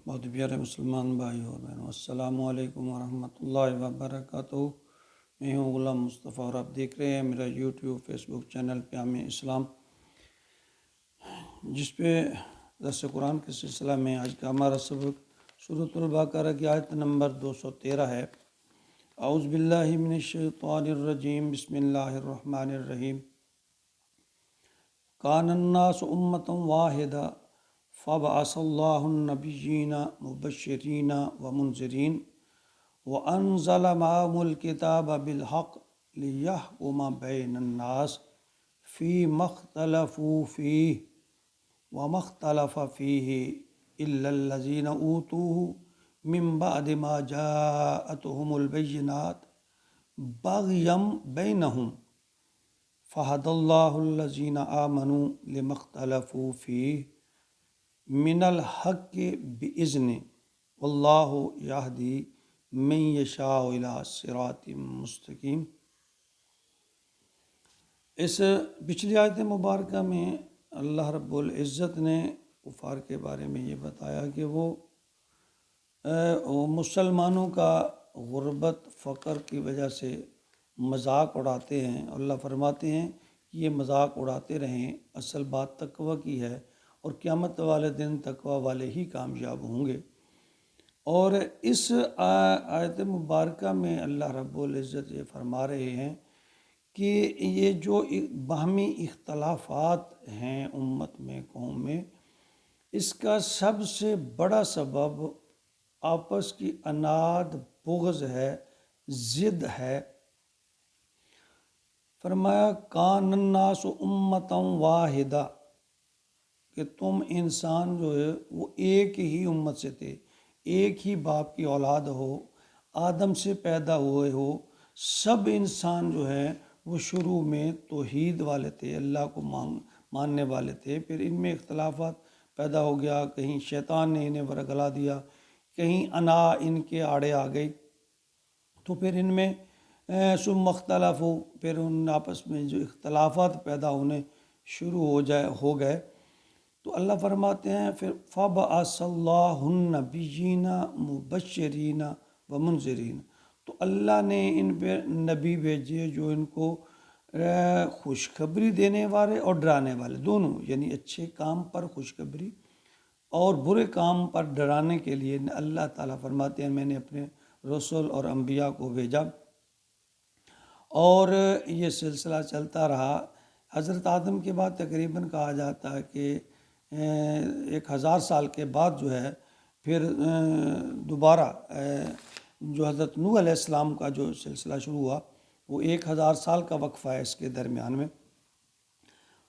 بہت پیارے مسلمان بھائی اور بہنوں، السلام علیکم ورحمۃ اللہ وبرکاتہ۔ میں ہوں غلام مصطفیٰ اور آپ دیکھ رہے ہیں میرا یوٹیوب فیس بک چینل پیام اسلام، جس پہ درس قرآن کے سلسلہ میں آج کا ہمارا سبق سورۃ البقرہ کی آیت نمبر 213 ہے۔ اعوذ باللہ من الشیطان الرجیم، بسم اللہ الرحمن الرحیم۔ کان الناس امۃ واحدہ فبعث اللہ النبیین مبشرین ومنذرین وانزل معهم الکتاب بالحق لیحکم بین الناس فیما اختلفوا فیہ وما اختلف فیہ الا الذین اوتوہ من بعد ما جاءتهم البینات بغیا بینہم فہدی اللہ الذین آمنوا لما اختلفوا فیہ من الحق بإذنہ واللہ یہدی من یشاء الی صراط مستقیم۔ اس پچھلی آیت مبارکہ میں اللہ رب العزت نے کفار کے بارے میں یہ بتایا کہ وہ مسلمانوں کا غربت فقر کی وجہ سے مذاق اڑاتے ہیں۔ اللہ فرماتے ہیں کہ یہ مذاق اڑاتے رہیں، اصل بات تقوی کی ہے اور قیامت والے دن تقوی والے ہی کامیاب ہوں گے۔ اور اس آیت مبارکہ میں اللہ رب العزت یہ فرما رہے ہیں کہ یہ جو باہمی اختلافات ہیں امت میں، قوم میں، اس کا سب سے بڑا سبب آپس کی عناد، بغض ہے، ضد ہے۔ فرمایا کان الناس امۃ واحدہ، کہ تم انسان جو ہے وہ ایک ہی امت سے تھے، ایک ہی باپ کی اولاد ہو، آدم سے پیدا ہوئے ہو۔ سب انسان جو ہیں وہ شروع میں توحید والے تھے، اللہ کو ماننے والے تھے۔ پھر ان میں اختلافات پیدا ہو گیا، کہیں شیطان نے انہیں ورگلا دیا، کہیں انا ان کے آڑے آ گئی، تو پھر ان میں ثم اختلفوا، پھر ان آپس میں جو اختلافات پیدا ہونے شروع ہو گئے، تو اللہ فرماتے ہیں پھر فَبَعَثَ اللَّهُ النَّبِيِّينَ مُبَشِّرِينَ وَمُنذِرِينَ، تو اللہ نے ان پہ نبی بھیجے جو ان کو خوشخبری دینے والے اور ڈرانے والے دونوں، یعنی اچھے کام پر خوشخبری اور برے کام پر ڈرانے کے لیے اللہ تعالیٰ فرماتے ہیں میں نے اپنے رسول اور انبیاء کو بھیجا۔ اور یہ سلسلہ چلتا رہا۔ حضرت آدم کے بعد تقریباً کہا جاتا ہے کہ 1000 سال کے بعد جو ہے پھر دوبارہ جو حضرت نوح علیہ السلام کا جو سلسلہ شروع ہوا، وہ 1000 سال کا وقفہ ہے اس کے درمیان میں۔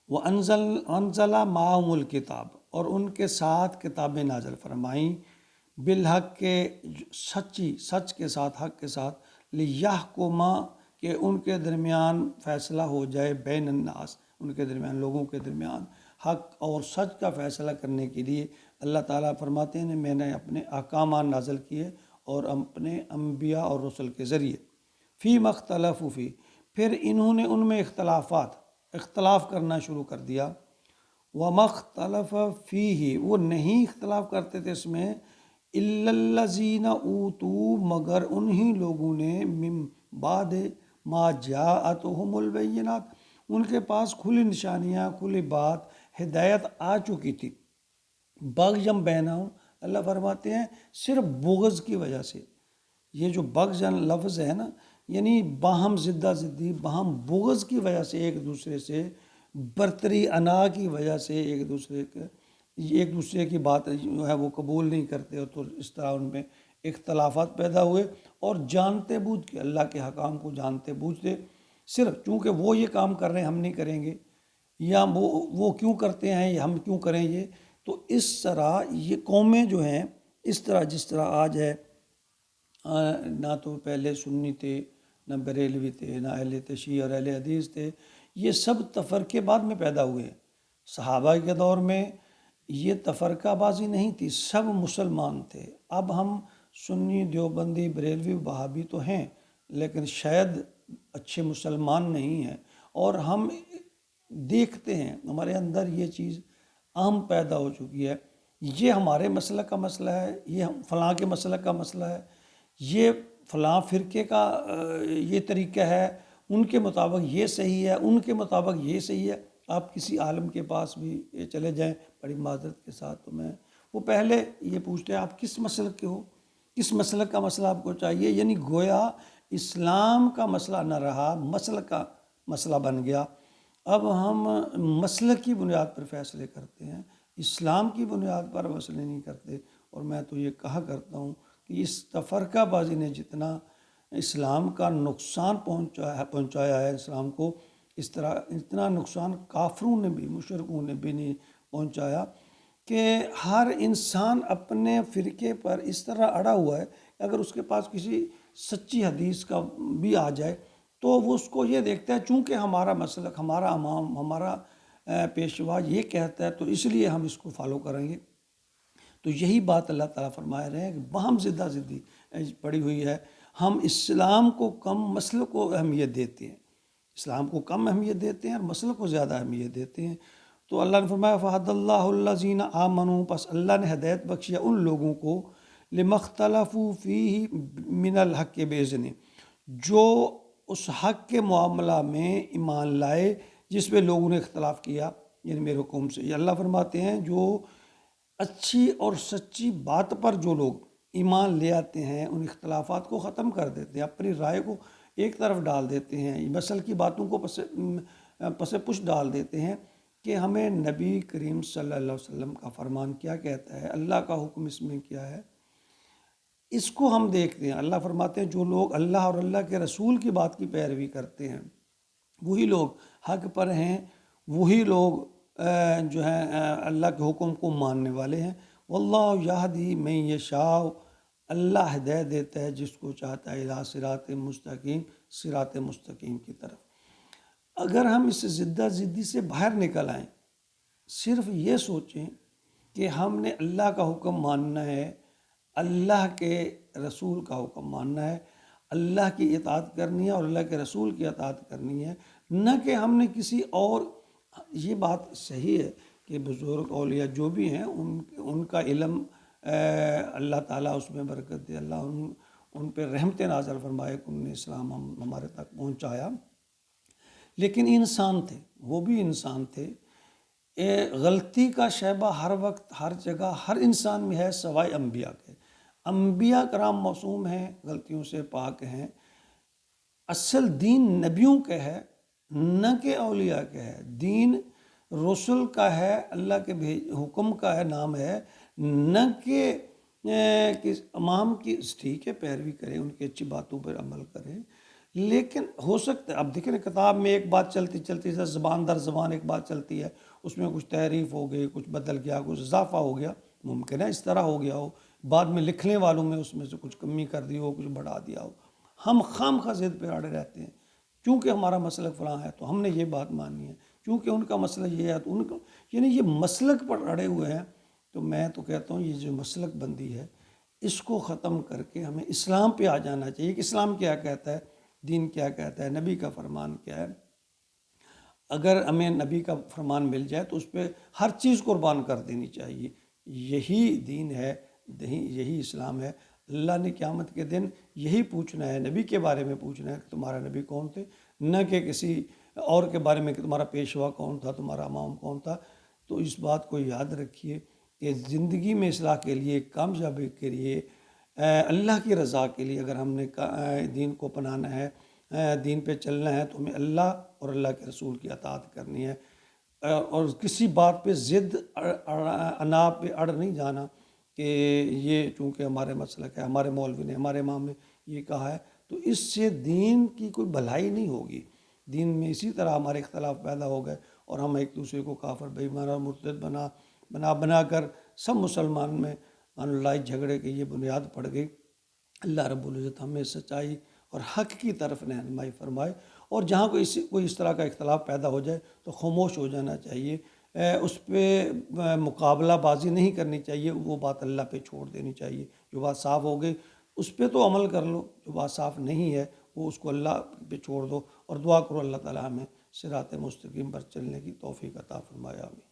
وَأَنزَلَ مَعَهُمُ الْكِتَابَ، اور ان کے ساتھ کتابیں نازل فرمائیں، بالحق کے سچ کے ساتھ، حق کے ساتھ، لِيَحْكُمَ، کہ ان کے درمیان فیصلہ ہو جائے، بین الناس، ان کے درمیان، لوگوں کے درمیان حق اور سچ کا فیصلہ کرنے کے لیے اللہ تعالیٰ فرماتے ہیں میں نے اپنے احکامات نازل کیے اور اپنے انبیاء اور رسل کے ذریعے۔ فیما اختلفوا فیہ، پھر انہوں نے ان میں اختلاف کرنا شروع کر دیا۔ وما اختلف فیہ، وہ نہیں اختلاف کرتے تھے اس میں، الا الذین اوتوا، مگر انہی لوگوں نے، من بعد ما جاءتهم البینات، ان کے پاس کھلی نشانیاں، کھلی بات، ہدایت آ چکی تھی۔ بغیم بینہم، اللہ فرماتے ہیں صرف بغض کی وجہ سے، یہ جو بغض لفظ ہے نا، یعنی باہم زدہ زدی، باہم بغض کی وجہ سے، ایک دوسرے سے برتری، انا کی وجہ سے ایک دوسرے کی بات جو ہے وہ قبول نہیں کرتے، اور تو اس طرح ان میں اختلافات پیدا ہوئے۔ اور جانتے بوجھ کے، اللہ کے حکام کو جانتے بوجھتے، صرف چونکہ وہ یہ کام کر رہے ہیں ہم نہیں کریں گے، یا وہ کیوں کرتے ہیں ہم کیوں کریں یہ، تو اس طرح یہ قومیں جو ہیں، اس طرح جس طرح آج ہے، نہ تو پہلے سنی تھے، نہ بریلوی تھے، نہ اہل تشیع اور اہل حدیث تھے، یہ سب تفرقے بعد میں پیدا ہوئے ہیں۔ صحابہ کے دور میں یہ تفرقہ بازی نہیں تھی، سب مسلمان تھے۔ اب ہم سنی، دیوبندی، بریلوی، وہابی تو ہیں، لیکن شاید اچھے مسلمان نہیں ہیں، اور ہم دیکھتے ہیں ہمارے اندر یہ چیز عام پیدا ہو چکی ہے یہ ہمارے مسلک کا مسئلہ ہے، یہ فلاں کے مسلک کا مسئلہ ہے، یہ فلاں فرقے کا یہ طریقہ ہے، ان کے مطابق یہ صحیح ہے، ان کے مطابق یہ صحیح ہے۔ آپ کسی عالم کے پاس بھی چلے جائیں، بڑی معذرت کے ساتھ، تو میں وہ پہلے یہ پوچھتے ہیں آپ کس مسلک کے ہو، کس مسلک کا مسئلہ آپ کو چاہیے، یعنی گویا اسلام کا مسئلہ نہ رہا، مسلک کا مسئلہ بن گیا۔ اب ہم مسلک کی بنیاد پر فیصلے کرتے ہیں، اسلام کی بنیاد پر فیصلے نہیں کرتے۔ اور میں تو یہ کہا کرتا ہوں کہ اس تفرقہ بازی نے جتنا اسلام کا نقصان پہنچایا ہے اسلام کو، اس طرح اتنا نقصان کافروں نے بھی، مشرکوں نے بھی نہیں پہنچایا، کہ ہر انسان اپنے فرقے پر اس طرح اڑا ہوا ہے کہ اگر اس کے پاس کسی سچی حدیث کا بھی آ جائے تو وہ اس کو یہ دیکھتا ہے چونکہ ہمارا مسلک، ہمارا امام، ہمارا پیشوا یہ کہتا ہے تو اس لیے ہم اس کو فالو کریں گے۔ تو یہی بات اللہ تعالیٰ فرما رہے ہیں کہ باہم زدہ زدی پڑی ہوئی ہے، ہم اسلام کو کم، مسلک کو اہمیت دیتے ہیں، اسلام کو کم اہمیت دیتے ہیں اور مسلک کو زیادہ اہمیت دیتے ہیں۔ تو اللہ نے فرمایا فہد اللہ الذین آمنوا، پس اللہ نے ہدایت بخشیا ان لوگوں کو، لما اختلفوا فیہ من الحق بإذنہ، جو اس حق کے معاملہ میں ایمان لائے جس پہ لوگوں نے اختلاف کیا، یعنی میرے حکم سے۔ یہ اللہ فرماتے ہیں جو اچھی اور سچی بات پر جو لوگ ایمان لے آتے ہیں، ان اختلافات کو ختم کر دیتے ہیں، اپنی رائے کو ایک طرف ڈال دیتے ہیں، مسل کی باتوں کو پس پش ڈال دیتے ہیں کہ ہمیں نبی کریم صلی اللہ علیہ وسلم کا فرمان کیا کہتا ہے، اللہ کا حکم اس میں کیا ہے، اس کو ہم دیکھتے ہیں۔ اللہ فرماتے ہیں جو لوگ اللہ اور اللہ کے رسول کی بات کی پیروی کرتے ہیں، وہی لوگ حق پر ہیں، وہی لوگ جو ہیں اللہ کے حکم کو ماننے والے ہیں۔ واللہ یہدی من یشاء، اللہ ہدایت دیتا ہے جس کو چاہتا ہے، الی صراط مستقیم، صراط مستقیم کی طرف۔ اگر ہم اس زدہ زدی سے باہر نکل آئیں، صرف یہ سوچیں کہ ہم نے اللہ کا حکم ماننا ہے، اللہ کے رسول کا حکم ماننا ہے، اللہ کی اطاعت کرنی ہے اور اللہ کے رسول کی اطاعت کرنی ہے، نہ کہ ہم نے کسی اور، یہ بات صحیح ہے کہ بزرگ اولیاء جو بھی ہیں ان کا علم اللہ تعالیٰ اس میں برکت دے، اللہ ان پہ رحمت نازل فرمائے کہ انہوں نے اسلام ہمارے تک پہنچایا، لیکن انسان تھے، وہ بھی انسان تھے۔ غلطی کا شیبہ ہر وقت، ہر جگہ، ہر انسان میں ہے سوائے انبیاء کے۔ انبیاء کرام معصوم ہیں، غلطیوں سے پاک ہیں۔ اصل دین نبیوں کا ہے، نہ کہ اولیاء کا ہے، دین رسول کا ہے، اللہ کے حکم کا ہے، نام ہے، نہ کہ امام کی ٹھیک ہے پیروی کریں، ان کی اچھی باتوں پر عمل کریں، لیکن ہو سکتا ہے اب دیکھیں کتاب میں ایک بات چلتی چلتی ہے، زبان در زبان ایک بات چلتی ہے، اس میں کچھ تحریف ہو گئی، کچھ بدل گیا، کچھ اضافہ ہو گیا، ممکن ہے اس طرح ہو گیا ہو، بعد میں لکھنے والوں میں اس میں سے کچھ کمی کر دی ہو، کچھ بڑھا دیا ہو، ہم خام خواہ ضد پہ اڑے رہتے ہیں چونکہ ہمارا مسلک فلاں ہے تو ہم نے یہ بات ماننی ہے، چونکہ ان کا مسلک یہ ہے تو ان کا، یعنی یہ مسلک پر اڑے ہوئے ہیں۔ تو میں تو کہتا ہوں یہ جو مسلک بندی ہے اس کو ختم کر کے ہمیں اسلام پہ آ جانا چاہیے کہ اسلام کیا کہتا ہے، دین کیا کہتا ہے، نبی کا فرمان کیا ہے۔ اگر ہمیں نبی کا فرمان مل جائے تو اس پہ ہر چیز قربان کر دینی چاہیے، یہی دین ہے، یہی اسلام ہے۔ اللہ نے قیامت کے دن یہی پوچھنا ہے، نبی کے بارے میں پوچھنا ہے کہ تمہارا نبی کون تھے، نہ کہ کسی اور کے بارے میں کہ تمہارا پیشوا کون تھا، تمہارا امام کون تھا۔ تو اس بات کو یاد رکھیے کہ زندگی میں اصلاح کے لیے، کامیابی کے لیے، اللہ کی رضا کے لیے اگر ہم نے دین کو اپنانا ہے، دین پہ چلنا ہے، تو ہمیں اللہ اور اللہ کے رسول کی اطاعت کرنی ہے، اور کسی بات پہ ضد انا پہ اڑ نہیں جانا کہ یہ چونکہ ہمارے مسلک ہے، ہمارے مولوی نے، ہمارے امام نے یہ کہا ہے، تو اس سے دین کی کوئی بھلائی نہیں ہوگی۔ دین میں اسی طرح ہمارے اختلاف پیدا ہو گئے اور ہم ایک دوسرے کو کافر، بے ایمان اور مرتد بنا کر سب مسلمان میں لڑائی جھگڑے کی یہ بنیاد پڑ گئی۔ اللہ رب العزت ہمیں سچائی اور حق کی طرف رہنمائی فرمائے، اور جہاں کوئی اس طرح کا اختلاف پیدا ہو جائے تو خاموش ہو جانا چاہیے، اس پہ مقابلہ بازی نہیں کرنی چاہیے، وہ بات اللہ پہ چھوڑ دینی چاہیے۔ جو بات صاف ہو گئی اس پہ تو عمل کر لو، جو بات صاف نہیں ہے وہ اس کو اللہ پہ چھوڑ دو، اور دعا کرو اللہ تعالیٰ ہمیں صراط مستقیم پر چلنے کی توفیق عطا فرمائے، آمین۔